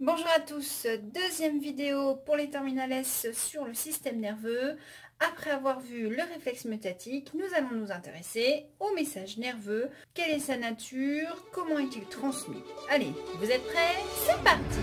Bonjour à tous, deuxième vidéo pour les terminales S sur le système nerveux. Après avoir vu le réflexe myotatique, nous allons nous intéresser au message nerveux. Quelle est sa nature? Comment est-il transmis? Allez, vous êtes prêts? C'est parti!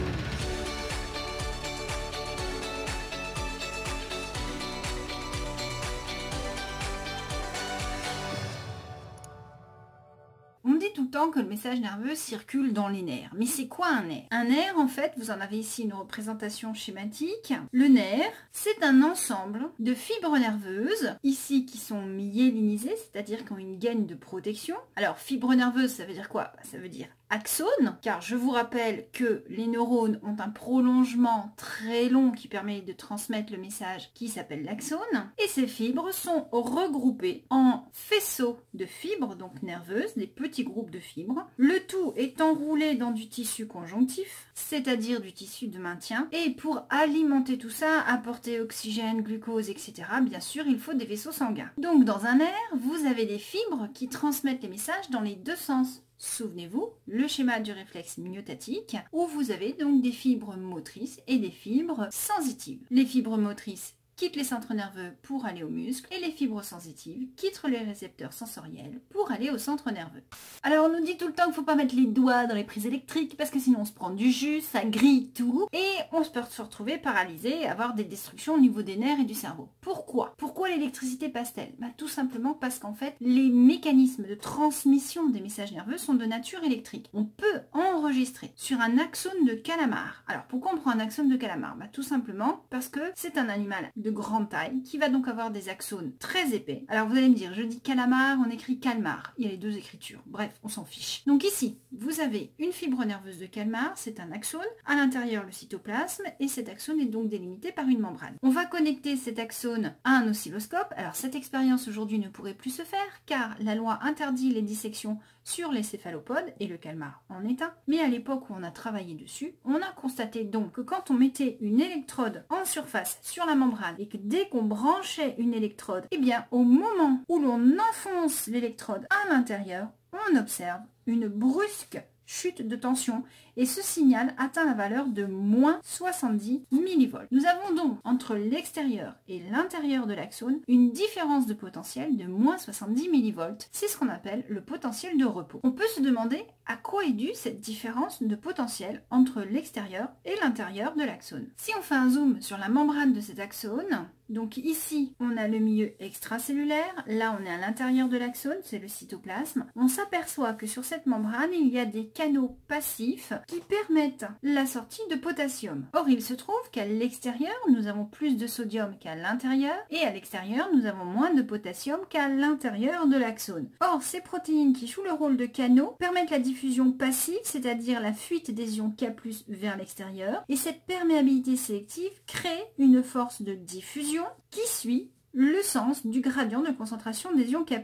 On dit tout le temps que le message nerveux circule dans les nerfs. Mais c'est quoi un nerf? Un nerf, en fait, vous en avez ici une représentation schématique. Le nerf, c'est un ensemble de fibres nerveuses, ici qui sont myélinisées, c'est-à-dire qui ont une gaine de protection. Alors, fibres nerveuses, ça veut dire quoi? Ça veut dire axone, car je vous rappelle que les neurones ont un prolongement très long qui permet de transmettre le message qui s'appelle l'axone. Et ces fibres sont regroupées en faisceaux de fibres, donc nerveuses, des petits groupes de fibres. Le tout est enroulé dans du tissu conjonctif, c'est-à-dire du tissu de maintien. Et pour alimenter tout ça, apporter oxygène, glucose, etc., bien sûr, il faut des vaisseaux sanguins. Donc dans un nerf, vous avez des fibres qui transmettent les messages dans les deux sens. Souvenez-vous, le schéma du réflexe myotatique, où vous avez donc des fibres motrices et des fibres sensitives. Les fibres motrices quittent les centres nerveux pour aller aux muscles et les fibres sensitives quittent les récepteurs sensoriels pour aller au centre nerveux. Alors on nous dit tout le temps qu'il ne faut pas mettre les doigts dans les prises électriques parce que sinon on se prend du jus, ça grille tout et on peut se retrouver paralysé et avoir des destructions au niveau des nerfs et du cerveau. Pourquoi? Pourquoi l'électricité passe-t-elle? Tout simplement parce qu'en fait les mécanismes de transmission des messages nerveux sont de nature électrique. On peut enregistrer sur un axone de calamar. Alors pourquoi on prend un axone de calamar? Tout simplement parce que c'est un animal de grande taille qui va donc avoir des axones très épais. Alors vous allez me dire, je dis calamar, on écrit calmar. Il y a les deux écritures. Bref, on s'en fiche. Donc ici, vous avez une fibre nerveuse de calmar, c'est un axone. À l'intérieur, le cytoplasme et cet axone est donc délimité par une membrane. On va connecter cet axone à un oscilloscope. Alors cette expérience aujourd'hui ne pourrait plus se faire car la loi interdit les dissections sur les céphalopodes et le calmar en est un. Mais à l'époque où on a travaillé dessus, on a constaté donc que quand on mettait une électrode en surface sur la membrane et que dès qu'on branchait une électrode, eh bien au moment où l'on enfonce l'électrode à l'intérieur, on observe une brusque chute de tension et ce signal atteint la valeur de moins 70 millivolts. Nous avons donc entre l'extérieur et l'intérieur de l'axone une différence de potentiel de moins 70 millivolts. C'est ce qu'on appelle le potentiel de repos. On peut se demander à quoi est due cette différence de potentiel entre l'extérieur et l'intérieur de l'axone. Si on fait un zoom sur la membrane de cet axone, donc ici on a le milieu extracellulaire, là on est à l'intérieur de l'axone, c'est le cytoplasme, on s'aperçoit que sur cette membrane il y a des canaux passifs qui permettent la sortie de potassium. Or il se trouve qu'à l'extérieur nous avons plus de sodium qu'à l'intérieur et à l'extérieur nous avons moins de potassium qu'à l'intérieur de l'axone. Or ces protéines qui jouent le rôle de canaux permettent la diffusion passive, c'est-à-dire la fuite des ions K+ vers l'extérieur, et cette perméabilité sélective crée une force de diffusion qui suit le sens du gradient de concentration des ions K+.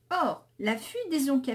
Or, la fuite des ions K+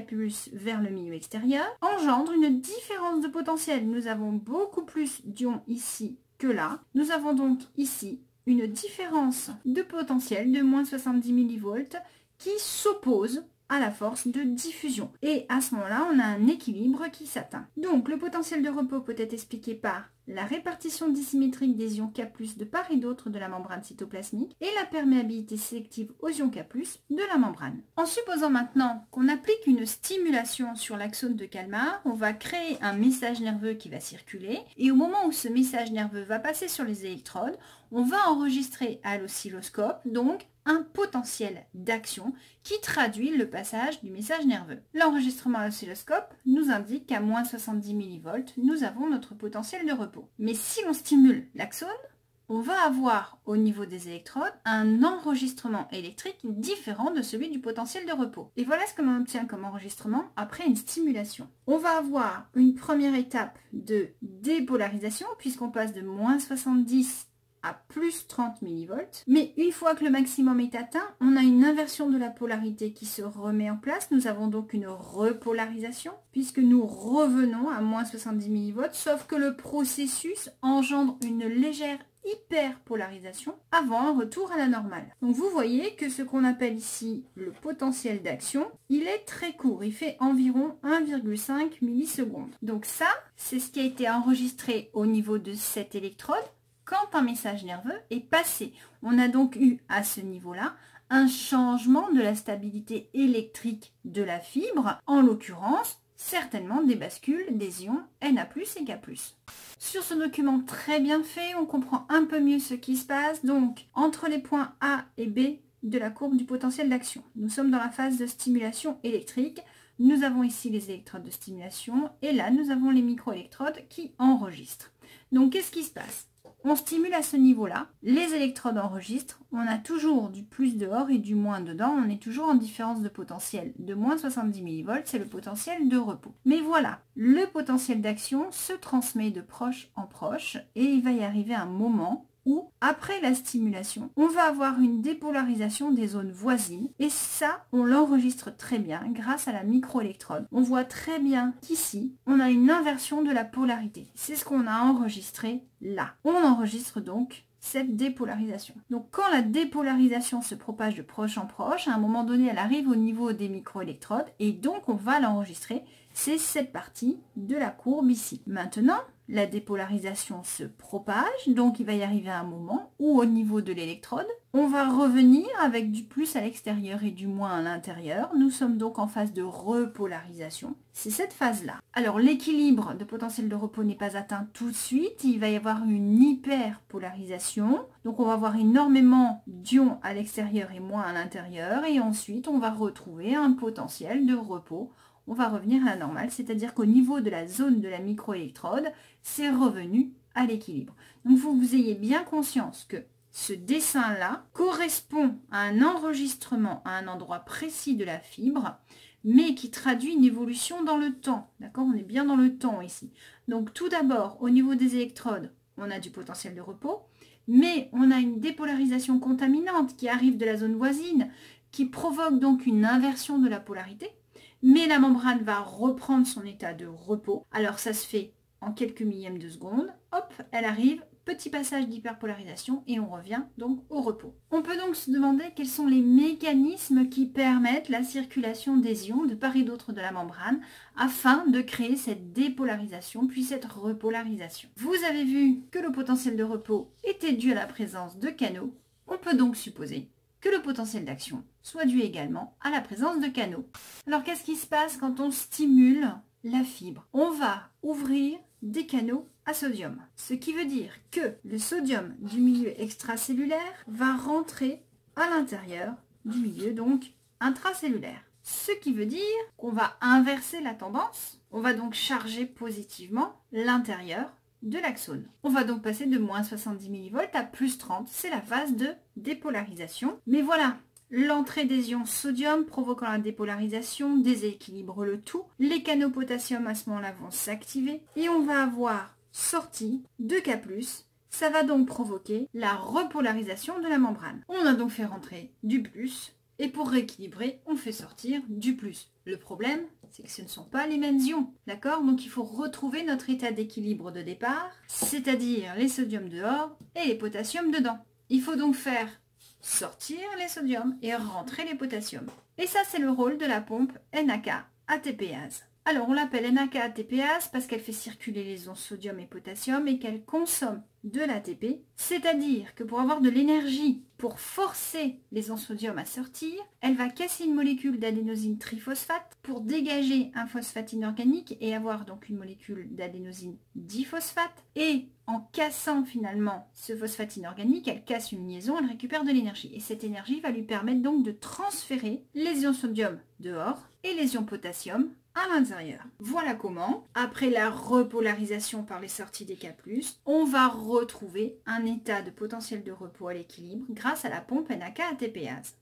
vers le milieu extérieur engendre une différence de potentiel. Nous avons beaucoup plus d'ions ici que là. Nous avons donc ici une différence de potentiel de moins 70 millivolts qui s'oppose à la force de diffusion. Et à ce moment-là, on a un équilibre qui s'atteint. Donc, le potentiel de repos peut être expliqué par la répartition dissymétrique des ions K+ de part et d'autre de la membrane cytoplasmique et la perméabilité sélective aux ions K+ de la membrane. En supposant maintenant qu'on applique une stimulation sur l'axone de calmar, on va créer un message nerveux qui va circuler et au moment où ce message nerveux va passer sur les électrodes, on va enregistrer à l'oscilloscope donc un potentiel d'action qui traduit le passage du message nerveux. L'enregistrement à l'oscilloscope nous indique qu'à moins 70 millivolts, nous avons notre potentiel de repos. Mais si l'on stimule l'axone, on va avoir au niveau des électrodes un enregistrement électrique différent de celui du potentiel de repos. Et voilà ce que l'on obtient comme enregistrement après une stimulation. On va avoir une première étape de dépolarisation puisqu'on passe de moins 70 à plus 30 millivolts. Mais une fois que le maximum est atteint, on a une inversion de la polarité qui se remet en place. Nous avons donc une repolarisation puisque nous revenons à moins 70 millivolts, sauf que le processus engendre une légère hyperpolarisation avant un retour à la normale. Donc vous voyez que ce qu'on appelle ici le potentiel d'action, il est très court, il fait environ 1,5 millisecondes. Donc ça, c'est ce qui a été enregistré au niveau de cette électrode quand un message nerveux est passé. On a donc eu à ce niveau-là un changement de la stabilité électrique de la fibre, en l'occurrence certainement des bascules des ions Na+ et K+. Sur ce document très bien fait, on comprend un peu mieux ce qui se passe. Donc, entre les points A et B de la courbe du potentiel d'action, nous sommes dans la phase de stimulation électrique. Nous avons ici les électrodes de stimulation et là, nous avons les microélectrodes qui enregistrent. Donc, qu'est-ce qui se passe? On stimule à ce niveau-là, les électrodes enregistrent, on a toujours du plus dehors et du moins dedans, on est toujours en différence de potentiel de moins 70 millivolts, c'est le potentiel de repos. Mais voilà, le potentiel d'action se transmet de proche en proche et il va y arriver un moment où, après la stimulation, on va avoir une dépolarisation des zones voisines et ça, on l'enregistre très bien grâce à la microélectrode. On voit très bien qu'ici, on a une inversion de la polarité. C'est ce qu'on a enregistré là. On enregistre donc cette dépolarisation. Donc quand la dépolarisation se propage de proche en proche, à un moment donné, elle arrive au niveau des microélectrodes et donc on va l'enregistrer. C'est cette partie de la courbe ici. Maintenant, la dépolarisation se propage, donc il va y arriver un moment où au niveau de l'électrode, on va revenir avec du plus à l'extérieur et du moins à l'intérieur. Nous sommes donc en phase de repolarisation. C'est cette phase-là. Alors l'équilibre de potentiel de repos n'est pas atteint tout de suite, il va y avoir une hyperpolarisation. Donc on va avoir énormément d'ions à l'extérieur et moins à l'intérieur et ensuite on va retrouver un potentiel de repos. On va revenir à la normale, c'est-à-dire qu'au niveau de la zone de la microélectrode, c'est revenu à l'équilibre. Donc il faut que vous ayez bien conscience que ce dessin-là correspond à un enregistrement à un endroit précis de la fibre, mais qui traduit une évolution dans le temps. D'accord? On est bien dans le temps ici. Donc tout d'abord, au niveau des électrodes, on a du potentiel de repos, mais on a une dépolarisation contaminante qui arrive de la zone voisine, qui provoque donc une inversion de la polarité. Mais la membrane va reprendre son état de repos. Alors ça se fait en quelques millièmes de seconde. Hop, elle arrive, petit passage d'hyperpolarisation et on revient donc au repos. On peut donc se demander quels sont les mécanismes qui permettent la circulation des ions de part et d'autre de la membrane afin de créer cette dépolarisation puis cette repolarisation. Vous avez vu que le potentiel de repos était dû à la présence de canaux. On peut donc supposer que le potentiel d'action soit dû également à la présence de canaux. Alors qu'est-ce qui se passe quand on stimule la fibre? On va ouvrir des canaux à sodium, ce qui veut dire que le sodium du milieu extracellulaire va rentrer à l'intérieur du milieu donc intracellulaire. Ce qui veut dire qu'on va inverser la tendance, on va donc charger positivement l'intérieur de l'axone. On va donc passer de moins 70 millivolts à plus 30, c'est la phase de dépolarisation. Mais voilà, l'entrée des ions sodium provoquant la dépolarisation déséquilibre le tout. Les canaux potassium à ce moment-là vont s'activer et on va avoir sortie de K+. Ça va donc provoquer la repolarisation de la membrane. On a donc fait rentrer du plus et pour rééquilibrer, on fait sortir du plus. Le problème, c'est que ce ne sont pas les mêmes ions, d'accord? Donc il faut retrouver notre état d'équilibre de départ, c'est-à-dire les sodiums dehors et les potassiums dedans. Il faut donc faire sortir les sodiums et rentrer les potassiums. Et ça, c'est le rôle de la pompe NAK-ATPase. Alors, on l'appelle NAK-ATPase parce qu'elle fait circuler les ions sodium et potassium et qu'elle consomme de l'ATP, c'est-à-dire que pour avoir de l'énergie pour forcer les ions sodium à sortir, elle va casser une molécule d'adénosine triphosphate pour dégager un phosphate inorganique et avoir donc une molécule d'adénosine diphosphate. Et en cassant finalement ce phosphate inorganique, elle casse une liaison, elle récupère de l'énergie. Et cette énergie va lui permettre donc de transférer les ions sodium dehors et les ions potassium à l'intérieur. Voilà comment, après la repolarisation par les sorties des K+, on va retrouver un état de potentiel de repos à l'équilibre grâce à la pompe NAK-ATPase.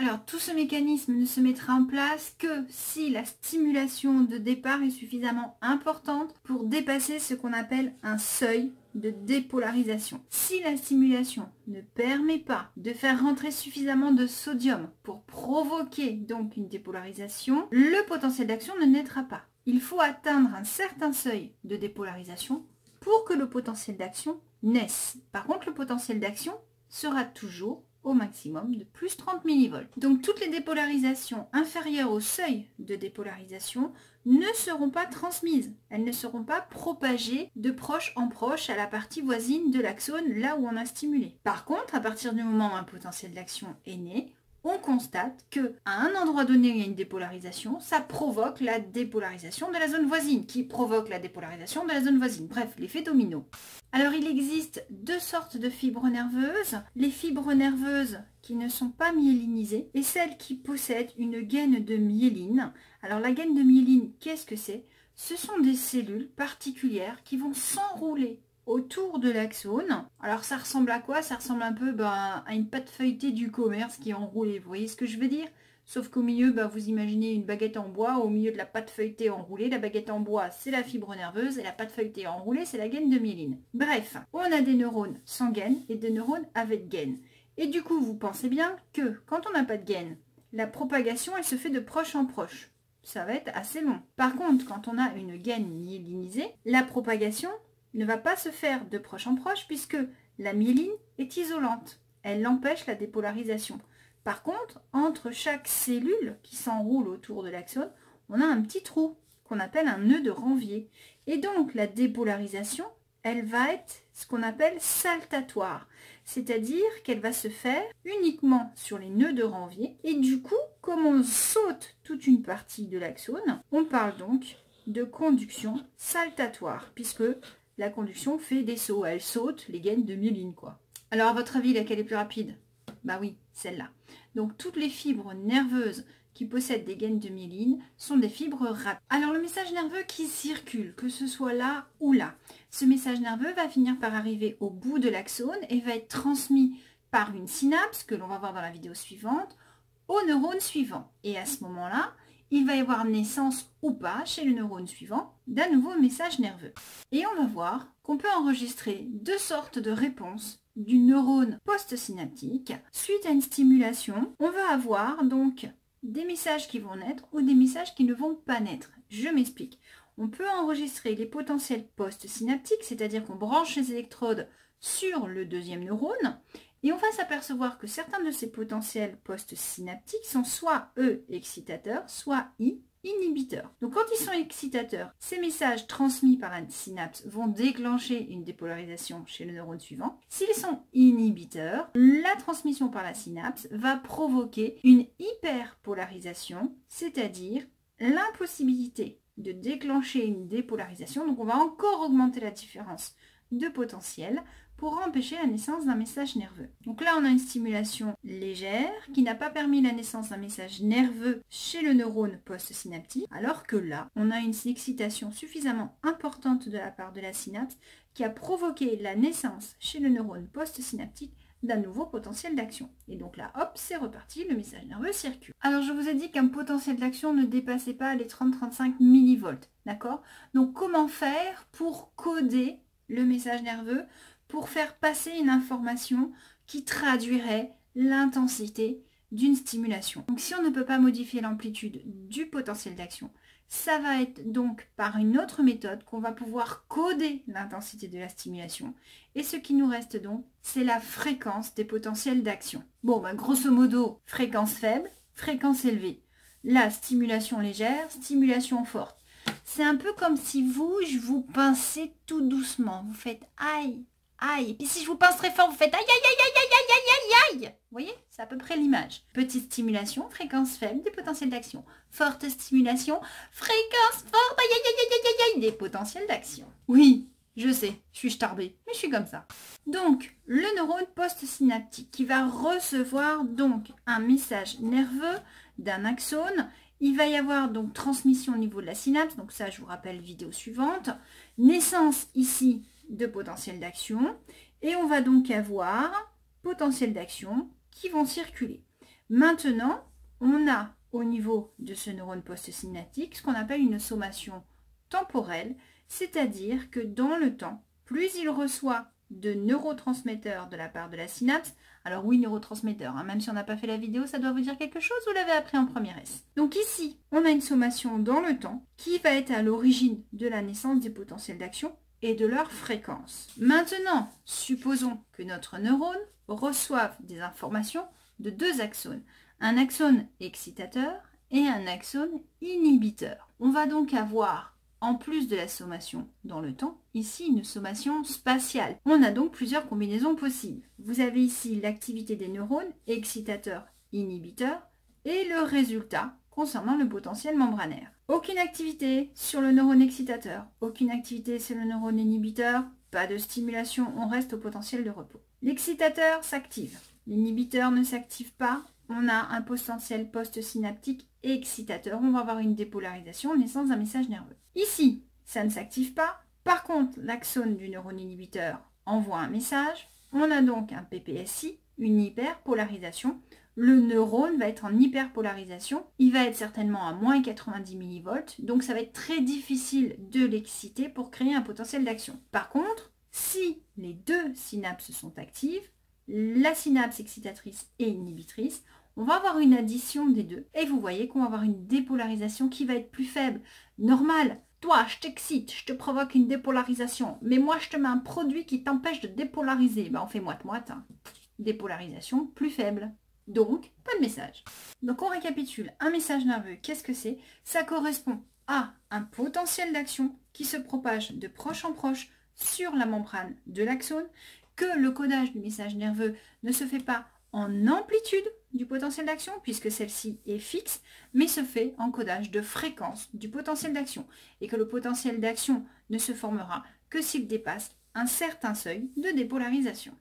Alors tout ce mécanisme ne se mettra en place que si la stimulation de départ est suffisamment importante pour dépasser ce qu'on appelle un seuil de dépolarisation. Si la stimulation ne permet pas de faire rentrer suffisamment de sodium pour provoquer donc une dépolarisation, le potentiel d'action ne naîtra pas. Il faut atteindre un certain seuil de dépolarisation pour que le potentiel d'action naisse. Par contre, le potentiel d'action sera toujours au maximum de plus 30 mV. Donc toutes les dépolarisations inférieures au seuil de dépolarisation ne seront pas transmises. Elles ne seront pas propagées de proche en proche à la partie voisine de l'axone, là où on a stimulé. Par contre, à partir du moment où un potentiel d'action est né, on constate qu'à un endroit donné, il y a une dépolarisation, ça provoque la dépolarisation de la zone voisine, qui provoque la dépolarisation de la zone voisine. Bref, l'effet domino. Alors, il existe deux sortes de fibres nerveuses. Les fibres nerveuses qui ne sont pas myélinisées et celles qui possèdent une gaine de myéline. Alors, la gaine de myéline, qu'est-ce que c'est? Ce sont des cellules particulières qui vont s'enrouler autour de l'axone. Alors ça ressemble à quoi? Ça ressemble un peu à une pâte feuilletée du commerce qui est enroulée. Vous voyez ce que je veux dire? Sauf qu'au milieu, vous imaginez une baguette en bois. Au milieu de la pâte feuilletée enroulée, la baguette en bois, c'est la fibre nerveuse. Et la pâte feuilletée enroulée, c'est la gaine de myéline. Bref, on a des neurones sans gaine et des neurones avec gaine. Et du coup, vous pensez bien que quand on n'a pas de gaine, la propagation, elle se fait de proche en proche. Ça va être assez long. Par contre, quand on a une gaine myélinisée, la propagation ne va pas se faire de proche en proche puisque la myéline est isolante. Elle empêche la dépolarisation. Par contre, entre chaque cellule qui s'enroule autour de l'axone, on a un petit trou qu'on appelle un nœud de Ranvier. Et donc, la dépolarisation, elle va être ce qu'on appelle saltatoire. C'est-à-dire qu'elle va se faire uniquement sur les nœuds de Ranvier. Et du coup, comme on saute toute une partie de l'axone, on parle donc de conduction saltatoire, puisque la conduction fait des sauts. Elle saute les gaines de myéline, quoi. Alors, à votre avis, laquelle est plus rapide? Bah oui, celle-là. Donc, toutes les fibres nerveuses qui possèdent des gaines de myéline sont des fibres rapides. Alors, le message nerveux qui circule, que ce soit là ou là, ce message nerveux va finir par arriver au bout de l'axone et va être transmis par une synapse, que l'on va voir dans la vidéo suivante, au neurone suivant. Et à ce moment-là, il va y avoir naissance ou pas, chez le neurone suivant, d'un nouveau message nerveux. Et on va voir qu'on peut enregistrer deux sortes de réponses du neurone postsynaptique. Suite à une stimulation, on va avoir donc des messages qui vont naître ou des messages qui ne vont pas naître. Je m'explique. On peut enregistrer les potentiels postsynaptiques, c'est-à-dire qu'on branche les électrodes sur le deuxième neurone, et on va s'apercevoir que certains de ces potentiels postsynaptiques sont soit E excitateurs, soit I inhibiteurs. Donc quand ils sont excitateurs, ces messages transmis par la synapse vont déclencher une dépolarisation chez le neurone suivant. S'ils sont inhibiteurs, la transmission par la synapse va provoquer une hyperpolarisation, c'est-à-dire l'impossibilité de déclencher une dépolarisation. Donc on va encore augmenter la différence de potentiel pour empêcher la naissance d'un message nerveux. Donc là, on a une stimulation légère qui n'a pas permis la naissance d'un message nerveux chez le neurone postsynaptique, alors que là, on a une excitation suffisamment importante de la part de la synapse qui a provoqué la naissance chez le neurone postsynaptique d'un nouveau potentiel d'action. Et donc là, hop, c'est reparti, le message nerveux circule. Alors, je vous ai dit qu'un potentiel d'action ne dépassait pas les 30-35 millivolts, d'accord? Donc, comment faire pour coder le message nerveux, pour faire passer une information qui traduirait l'intensité d'une stimulation. Donc si on ne peut pas modifier l'amplitude du potentiel d'action, ça va être donc par une autre méthode qu'on va pouvoir coder l'intensité de la stimulation. Et ce qui nous reste donc, c'est la fréquence des potentiels d'action. Bon, grosso modo, fréquence faible, fréquence élevée. La stimulation légère, stimulation forte. C'est un peu comme si je vous pincez tout doucement. Vous faites aïe, aïe. Et puis si je vous pince très fort, vous faites aïe, aïe, aïe, aïe, aïe, aïe, aïe, aïe, aïe. Vous voyez, c'est à peu près l'image. Petite stimulation, fréquence faible, des potentiels d'action. Forte stimulation, fréquence forte, aïe, aïe, aïe, aïe, aïe, aïe, des potentiels d'action. Oui, je sais, je suis starbée, mais je suis comme ça. Donc, le neurone postsynaptique qui va recevoir donc un message nerveux d'un axone. Il va y avoir donc transmission au niveau de la synapse, donc ça je vous rappelle vidéo suivante. Naissance ici de potentiel d'action et on va donc avoir potentiel d'action qui vont circuler. Maintenant, on a au niveau de ce neurone postsynaptique ce qu'on appelle une sommation temporelle, c'est-à-dire que dans le temps, plus il reçoit de neurotransmetteurs de la part de la synapse, alors oui, neurotransmetteurs, hein, même si on n'a pas fait la vidéo, ça doit vous dire quelque chose, vous l'avez appris en première S. Donc ici, on a une sommation dans le temps qui va être à l'origine de la naissance des potentiels d'action et de leur fréquence. Maintenant, supposons que notre neurone reçoive des informations de deux axones, un axone excitateur et un axone inhibiteur. On va donc avoir, en plus de la sommation dans le temps, ici une sommation spatiale. On a donc plusieurs combinaisons possibles. Vous avez ici l'activité des neurones, excitateur, inhibiteur, et le résultat concernant le potentiel membranaire. Aucune activité sur le neurone excitateur, aucune activité sur le neurone inhibiteur, pas de stimulation, on reste au potentiel de repos. L'excitateur s'active, l'inhibiteur ne s'active pas, on a un potentiel postsynaptique excitateur, on va avoir une dépolarisation, naissance d'un message nerveux. Ici, ça ne s'active pas, par contre, l'axone du neurone inhibiteur envoie un message, on a donc un PPSI, une hyperpolarisation. Le neurone va être en hyperpolarisation, il va être certainement à moins 90 millivolts, donc ça va être très difficile de l'exciter pour créer un potentiel d'action. Par contre, si les deux synapses sont actives, la synapse excitatrice et inhibitrice, on va avoir une addition des deux. Et vous voyez qu'on va avoir une dépolarisation qui va être plus faible. Normal, toi, je t'excite, je te provoque une dépolarisation, mais moi, je te mets un produit qui t'empêche de dépolariser. Ben, on fait moite-moite. Hein. Dépolarisation plus faible. Donc, pas de message. Donc, on récapitule. Un message nerveux, qu'est-ce que c'est? Ça correspond à un potentiel d'action qui se propage de proche en proche sur la membrane de l'axone, que le codage du message nerveux ne se fait pas en amplitude du potentiel d'action, puisque celle-ci est fixe, mais se fait en codage de fréquence du potentiel d'action, et que le potentiel d'action ne se formera que s'il dépasse un certain seuil de dépolarisation.